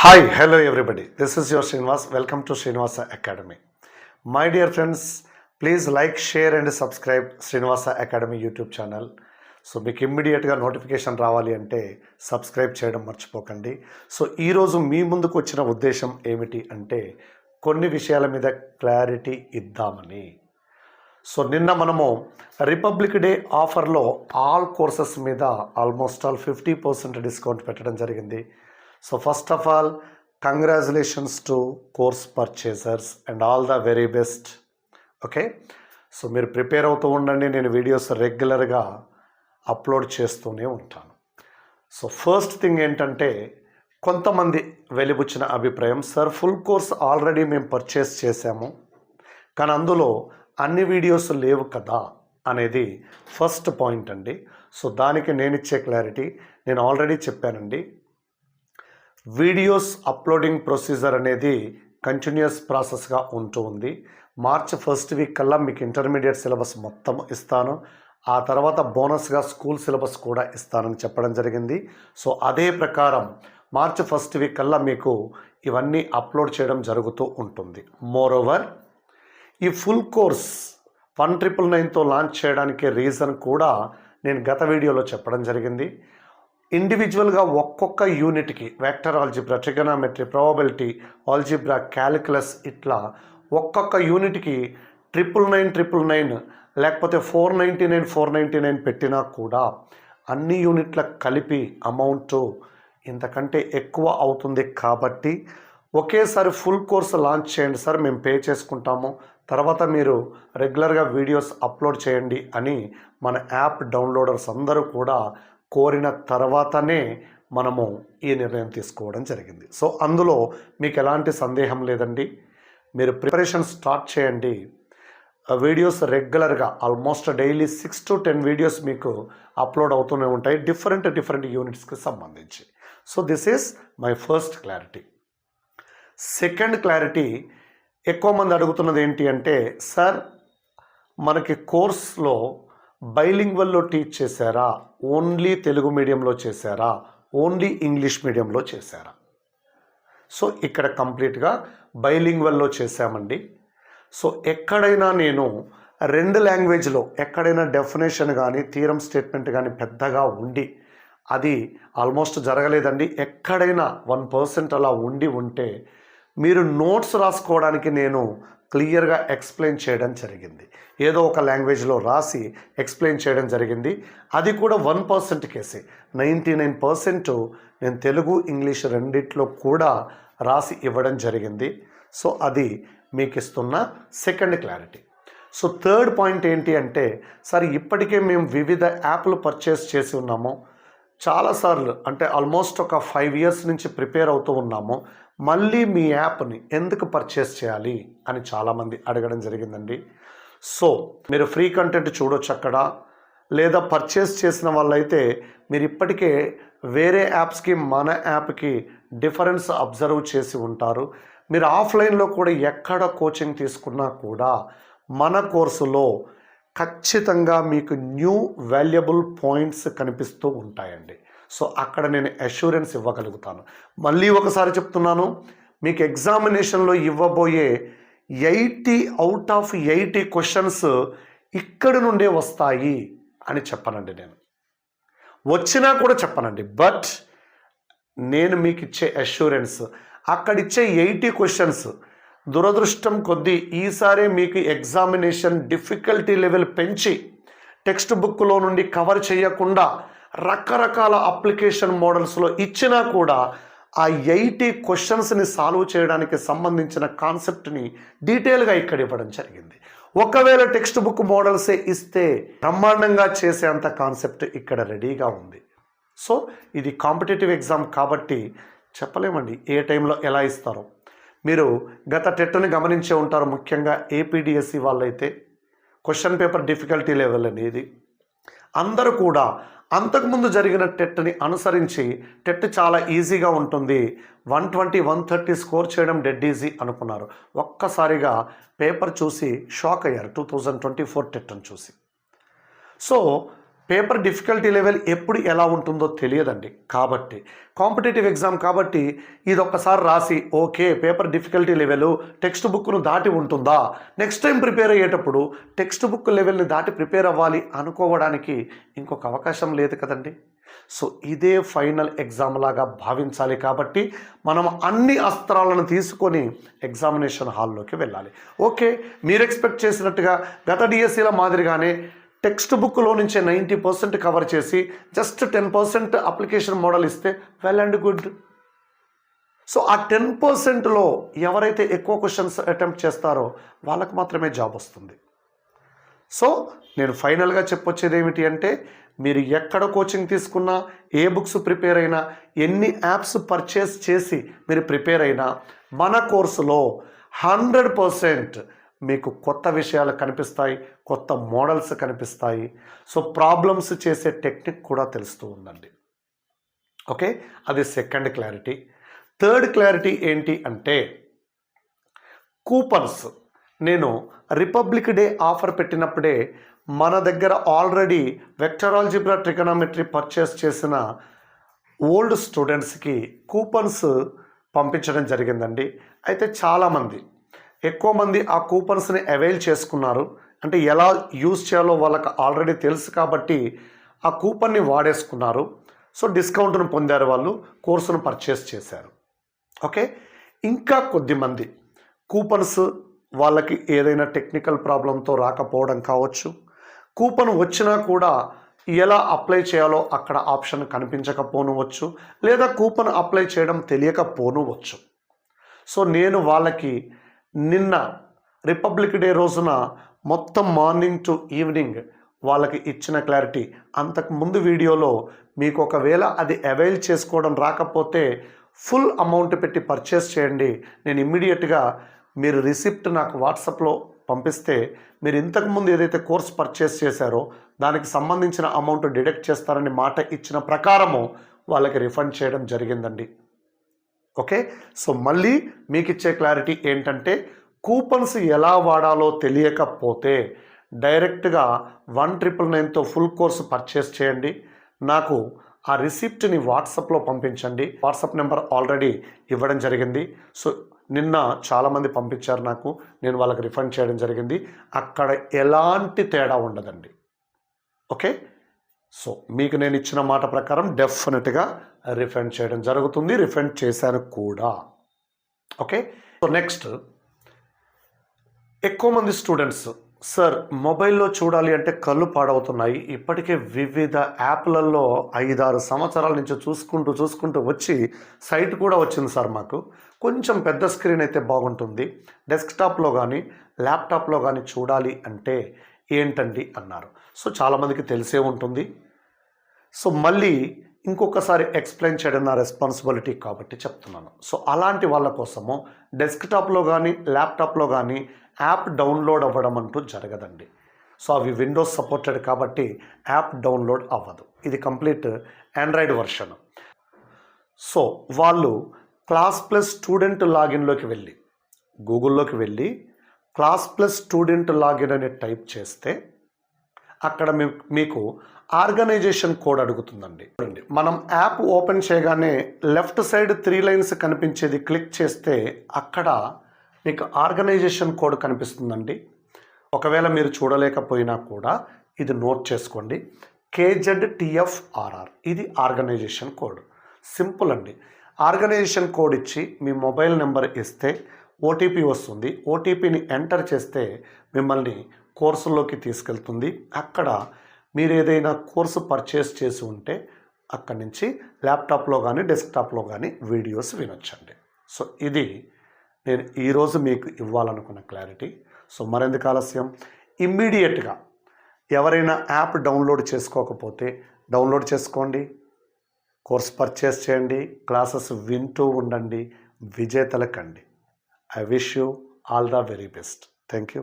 Hi, hello everybody. This is your Srinivas. Welcome to Srinivasa Academy. My dear friends, please like, share and subscribe Srinivasa Academy YouTube channel. So మీకు ఇమ్మీడియట్గా notification రావాలి అంటే subscribe చేయడం మర్చిపోకండి. So ఈరోజు మీ ముందుకు వచ్చిన ఉద్దేశం ఏమిటి అంటే కొన్ని విషయాల మీద క్లారిటీ ఇద్దామని. సో నిన్న మనము రిపబ్లిక్ డే ఆఫర్లో ఆల్ కోర్సెస్ మీద ఆల్మోస్ట్ ఆల్ 50% డిస్కౌంట్ పెట్టడం జరిగింది. So first of all congratulations to course పర్చేసర్స్ and all the very best. Okay, so మీరు ప్రిపేర్ అవుతూ ఉండండి. నేను వీడియోస్ రెగ్యులర్గా అప్లోడ్ చేస్తూనే ఉంటాను. సో ఫస్ట్ థింగ్ ఏంటంటే కొంతమంది వెలిబుచ్చిన అభిప్రాయం, సార్ ఫుల్ కోర్స్ ఆల్రెడీ మేము పర్చేస్ చేశాము కానీ అందులో అన్ని వీడియోస్ లేవు కదా అనేది ఫస్ట్ పాయింట్ అండి. సో దానికి నేను ఇచ్చే క్లారిటీ నేను ఆల్రెడీ చెప్పానండి. వీడియోస్ అప్లోడింగ్ ప్రొసీజర్ అనేది కంటిన్యూస్ ప్రాసెస్గా ఉంటూ ఉంది. మార్చ్ ఫస్ట్ వీక్ కల్లా మీకు ఇంటర్మీడియట్ సిలబస్ మొత్తం ఇస్తాను. ఆ తర్వాత బోనస్గా స్కూల్ సిలబస్ కూడా ఇస్తానని చెప్పడం జరిగింది. సో అదే ప్రకారం మార్చ్ ఫస్ట్ వీక్ కల్లా మీకు ఇవన్నీ అప్లోడ్ చేయడం జరుగుతూ ఉంటుంది. మోరోవర్ ఈ ఫుల్ కోర్స్ 1999తో లాంచ్ చేయడానికి రీజన్ కూడా నేను గత వీడియోలో చెప్పడం జరిగింది. ఇండివిజువల్గా ఒక్కొక్క యూనిట్కి vector algebra, trigonometry, probability, algebra, calculus ఇట్లా ఒక్కొక్క యూనిట్కి 999 లేకపోతే 499 పెట్టినా కూడా అన్ని యూనిట్లకు కలిపి అమౌంట్ ఇంతకంటే ఎక్కువ అవుతుంది. కాబట్టి ఒకేసారి ఫుల్ కోర్స్ లాంచ్ చేయండి సార్, మేము పే చేసుకుంటాము, తర్వాత మీరు రెగ్యులర్గా వీడియోస్ అప్లోడ్ చేయండి అని మన యాప్ డౌన్లోడర్స్ అందరూ కూడా కోరిన తర్వాతనే మనము ఈ నిర్ణయం తీసుకోవడం జరిగింది. సో అందులో మీకు ఎలాంటి సందేహం లేదండి. మీరు ప్రిపరేషన్ స్టార్ట్ చేయండి. వీడియోస్ రెగ్యులర్గా ఆల్మోస్ట్ డైలీ 6 to 10 వీడియోస్ మీకు అప్లోడ్ అవుతూనే ఉంటాయి డిఫరెంట్ యూనిట్స్కి సంబంధించి. So this is my first clarity. Second clarity, ఎక్కువ మంది అడుగుతున్నది ఏంటి అంటే, సార్ మనకి కోర్స్లో బైలింగ్వల్లో టీచ్ చేశారా, ఓన్లీ తెలుగు మీడియంలో చేశారా, ఓన్లీ ఇంగ్లీష్ మీడియంలో చేశారా? సో ఇక్కడ కంప్లీట్గా బైలింగ్వల్లో చేశామండి. సో ఎక్కడైనా నేను 2 లాంగ్వేజ్లో ఎక్కడైనా డెఫినేషన్ కానీ థియరం స్టేట్మెంట్ కానీ పెద్దగా ఉండి, అది ఆల్మోస్ట్ జరగలేదండి. ఎక్కడైనా 1% అలా ఉంటే మీరు నోట్స్ రాసుకోవడానికి నేను క్లియర్గా ఎక్స్ప్లెయిన్ చేయడం జరిగింది. ఏదో ఒక లాంగ్వేజ్లో రాసి ఎక్స్ప్లెయిన్ చేయడం జరిగింది. అది కూడా 1% కేసే. 99% నేను తెలుగు ఇంగ్లీష్ రెండిట్లో కూడా రాసి ఇవ్వడం జరిగింది. సో అది మీకు ఇస్తున్న second clarity. So third point ఏంటి అంటే, సార్ ఇప్పటికే మేము వివిధ యాప్లు పర్చేస్ చేసి ఉన్నాము, చాలాసార్లు అంటే ఆల్మోస్ట్ ఒక 5 years నుంచి ప్రిపేర్ అవుతూ ఉన్నాము, మళ్ళీ మీ యాప్ని ఎందుకు పర్చేస్ చేయాలి అని చాలామంది అడగడం జరిగిందండి. సో మీరు ఫ్రీ కంటెంట్ చూడొచ్చు అక్కడ, లేదా పర్చేస్ చేసిన వాళ్ళైతే మీరు ఇప్పటికే వేరే యాప్స్కి మన యాప్కి డిఫరెన్స్ అబ్జర్వ్ చేసి ఉంటారు. మీరు ఆఫ్లైన్లో కూడా ఎక్కడ కోచింగ్ తీసుకున్నా కూడా మన కోర్సులో ఖచ్చితంగా మీకు న్యూ వాల్యుబుల్ పాయింట్స్ కనిపిస్తూ ఉంటాయండి. సో అక్కడ నేను అష్యూరెన్స్ ఇవ్వగలుగుతాను. మళ్ళీ ఒకసారి చెప్తున్నాను, మీకు ఎగ్జామినేషన్లో ఇవ్వబోయే 80 out of 80 క్వశ్చన్స్ ఇక్కడి నుండే వస్తాయి అని చెప్పనండి. నేను వచ్చినా కూడా చెప్పనండి. బట్ నేను మీకు ఇచ్చే అష్యూరెన్స్, అక్కడిచ్చే 80 క్వశ్చన్స్ దురదృష్టం కొద్దీ ఈసారి మీకు ఎగ్జామినేషన్ డిఫికల్టీ లెవెల్ పెంచి టెక్స్ట్ బుక్లో నుండి కవర్ చేయకుండా రకరకాల అప్లికేషన్ మోడల్స్లో ఇచ్చినా కూడా ఆ 80 క్వశ్చన్స్ని సాల్వ్ చేయడానికి సంబంధించిన కాన్సెప్ట్ని డీటెయిల్గా ఇక్కడ ఇవ్వడం జరిగింది. ఒకవేళ టెక్స్ట్ బుక్ మోడల్సే ఇస్తే బ్రహ్మాండంగా చేసేంత కాన్సెప్ట్ ఇక్కడ రెడీగా ఉంది. సో ఇది కాంపిటేటివ్ ఎగ్జామ్ కాబట్టి చెప్పలేమండి ఏ టైంలో ఎలా ఇస్తారో. మీరు గత టెట్ని గమనించే ఉంటారు, ముఖ్యంగా ఏపీడిఎస్సి వాళ్ళైతే క్వశ్చన్ పేపర్ డిఫికల్టీ లెవెల్ అనేది అందరూ కూడా అంతకుముందు జరిగిన టెట్ని అనుసరించి టెట్ చాలా ఈజీగా ఉంటుంది, 120, 130 స్కోర్ చేయడం డెడ్ ఈజీ అనుకున్నారు. ఒక్కసారిగా పేపర్ చూసి షాక్ అయ్యారు 2024 టెట్ని చూసి. సో పేపర్ డిఫికల్టీ లెవెల్ ఎప్పుడు ఎలా ఉంటుందో తెలియదండి. కాబట్టి కాంపిటేటివ్ ఎగ్జామ్ కాబట్టి ఇది ఒక్కసారి రాసి okay paper difficulty level text బుక్ను దాటి ఉంటుందా, నెక్స్ట్ టైం ప్రిపేర్ అయ్యేటప్పుడు టెక్స్ట్ బుక్ లెవెల్ని దాటి ప్రిపేర్ అవ్వాలి అనుకోవడానికి ఇంకొక అవకాశం లేదు కదండి. సో ఇదే ఫైనల్ ఎగ్జామ్ లాగా భావించాలి. కాబట్టి మనం అన్ని అస్త్రాలను తీసుకొని ఎగ్జామినేషన్ హాల్లోకి వెళ్ళాలి. ఓకే, మీరు ఎక్స్పెక్ట్ చేసినట్టుగా గత డిఎస్సీల మాదిరిగానే టెక్స్ట్ బుక్లో నుంచే 90% కవర్ చేసి జస్ట్ 10% అప్లికేషన్ మోడల్ ఇస్తే వెల్ అండ్ గుడ్. సో ఆ 10%లో ఎవరైతే ఎక్కువ క్వశ్చన్స్ అటెంప్ట్ చేస్తారో వాళ్ళకు మాత్రమే జాబ్ వస్తుంది. సో నేను ఫైనల్గా చెప్పొచ్చేది ఏమిటి అంటే, మీరు ఎక్కడ కోచింగ్ తీసుకున్నా, ఏ బుక్స్ ప్రిపేర్ అయినా, ఎన్ని యాప్స్ పర్చేస్ చేసి మీరు ప్రిపేర్ అయినా, మన కోర్సులో 100% మీకు కొత్త విషయాలు కనిపిస్తాయి, కొత్త మోడల్స్ కనిపిస్తాయి. సో ప్రాబ్లమ్స్ చేసే టెక్నిక్ కూడా తెలుస్తూ ఉందండి. ఓకే, అది సెకండ్ క్లారిటీ. థర్డ్ క్లారిటీ ఏంటి అంటే, కూపన్స్. నేను రిపబ్లిక్ డే ఆఫర్ పెట్టినప్పుడే మన దగ్గర already vector algebra trigonometry purchase చేసిన ఓల్డ్ స్టూడెంట్స్కి కూపన్స్ పంపించడం జరిగిందండి. అయితే చాలామంది, ఎక్కువ మంది ఆ కూపన్స్ని అవైల్ చేసుకున్నారు. అంటే ఎలా యూజ్ చేయాలో వాళ్ళకి ఆల్రెడీ తెలుసు కాబట్టి ఆ కూపన్ని వాడేసుకున్నారు. సో డిస్కౌంట్ను పొందారు, వాళ్ళు కోర్సును పర్చేస్ చేశారు. ఓకే, ఇంకా కొద్దిమంది కూపన్స్ వాళ్ళకి ఏదైనా టెక్నికల్ ప్రాబ్లంతో రాకపోవడం కావచ్చు, కూపన్ వచ్చినా కూడా ఎలా అప్లై చేయాలో అక్కడ ఆప్షన్ కనిపించకపోనవచ్చు, లేదా కూపన్ అప్లై చేయడం తెలియకపోనవచ్చు. సో నేను వాళ్ళకి నిన్న రిపబ్లిక్ డే రోజున మొత్తం మార్నింగ్ టు ఈవినింగ్ వాళ్ళకి ఇచ్చిన క్లారిటీ, అంతకు ముందు వీడియోలో మీకు ఒకవేళ అది అవైల్ చేసుకోవడం రాకపోతే ఫుల్ అమౌంట్ పెట్టి పర్చేస్ చేయండి, నేను ఇమ్మీడియట్గా మీరు రిసిప్ట్ నాకు వాట్సాప్లో పంపిస్తే మీరు ఇంతకుముందు ఏదైతే కోర్స్ పర్చేస్ చేశారో దానికి సంబంధించిన అమౌంట్ డిడక్ట్ చేస్తారని మాట ఇచ్చిన ప్రకారము వాళ్ళకి రిఫండ్ చేయడం జరిగిందండి. ఓకే, సో మళ్ళీ మీకు ఇచ్చే క్లారిటీ ఏంటంటే, కూపన్స్ ఎలా వాడాలో తెలియకపోతే డైరెక్ట్గా 1999తో ఫుల్ కోర్సు పర్చేస్ చేయండి, నాకు ఆ రిసిప్ట్ని వాట్సాప్లో పంపించండి. వాట్సాప్ నెంబర్ ఆల్రెడీ ఇవ్వడం జరిగింది. సో నిన్న చాలామంది పంపించారు నాకు, నేను వాళ్ళకి రిఫండ్ చేయడం జరిగింది. అక్కడ ఎలాంటి తేడా ఉండదండి. ఓకే, సో మీకు నేను ఇచ్చిన మాట ప్రకారం డెఫినెట్గా రిఫండ్ చేయడం జరుగుతుంది, రిఫండ్ చేశాను కూడా. ఓకే, సో నెక్స్ట్, ఎక్కువ మంది స్టూడెంట్స్ సార్ మొబైల్లో చూడాలి అంటే కళ్ళు పాడవుతున్నాయి, ఇప్పటికే వివిధ యాప్లలో 5-6 సంవత్సరాల నుంచి చూసుకుంటూ వచ్చి సైట్ కూడా వచ్చింది సార్, మాకు కొంచెం పెద్ద స్క్రీన్ అయితే బాగుంటుంది, డెస్క్టాప్లో కానీ ల్యాప్టాప్లో కానీ చూడాలి అంటే ఏంటండి అన్నారు. సో చాలామందికి తెలిసే ఉంటుంది. సో మళ్ళీ ఇంకొకసారి ఎక్స్ప్లెయిన్ చేయడం నా రెస్పాన్సిబిలిటీ కాబట్టి చెప్తున్నాను. సో అలాంటి వాళ్ళ కోసము డెస్క్టాప్లో కానీ ల్యాప్టాప్లో కానీ యాప్ డౌన్లోడ్ అవ్వడం అంటూ జరగదండి. సో అవి విండోస్ సపోర్టెడ్ కాబట్టి యాప్ డౌన్లోడ్ అవ్వదు. ఇది కంప్లీట్ ఆండ్రాయిడ్ వర్షన్. సో వాళ్ళు క్లాస్ ప్లస్ స్టూడెంట్ లాగిన్లోకి వెళ్ళి, గూగుల్లోకి వెళ్ళి క్లాస్ ప్లస్ స్టూడెంట్ లాగిన్ అని టైప్ చేస్తే అక్కడ మీకు ఆర్గనైజేషన్ కోడ్ అడుగుతుందండి. మనం యాప్ ఓపెన్ చేయగానే లెఫ్ట్ సైడ్ 3 లైన్స్ కనిపించేది క్లిక్ చేస్తే అక్కడ మీకు ఆర్గనైజేషన్ కోడ్ కనిపిస్తుందండి. ఒకవేళ మీరు చూడలేకపోయినా కూడా ఇది నోట్ చేసుకోండి, KZTFRR, ఇది ఆర్గనైజేషన్ కోడ్. సింపుల్ అండి. ఆర్గనైజేషన్ కోడ్ ఇచ్చి మీ మొబైల్ నెంబర్ ఇస్తే ఓటీపీ వస్తుంది. ఓటీపీని ఎంటర్ చేస్తే మిమ్మల్ని కోర్సుల్లోకి తీసుకెళ్తుంది. అక్కడ మీరు ఏదైనా కోర్సు పర్చేస్ చేసి ఉంటే అక్కడి నుంచి ల్యాప్టాప్లో కానీ డెస్క్టాప్లో కానీ వీడియోస్ వినొచ్చండి. సో ఇది నేను ఈరోజు మీకు ఇవ్వాలనుకున్న క్లారిటీ. సో మరెందుకు ఆలస్యం, ఇమ్మీడియట్గా ఎవరైనా యాప్ డౌన్లోడ్ చేసుకోకపోతే డౌన్లోడ్ చేసుకోండి, కోర్స్ పర్చేస్ చేయండి, క్లాసెస్ వింటూ ఉండండి, విజేతలకండి. I wish you all the very best. Thank you.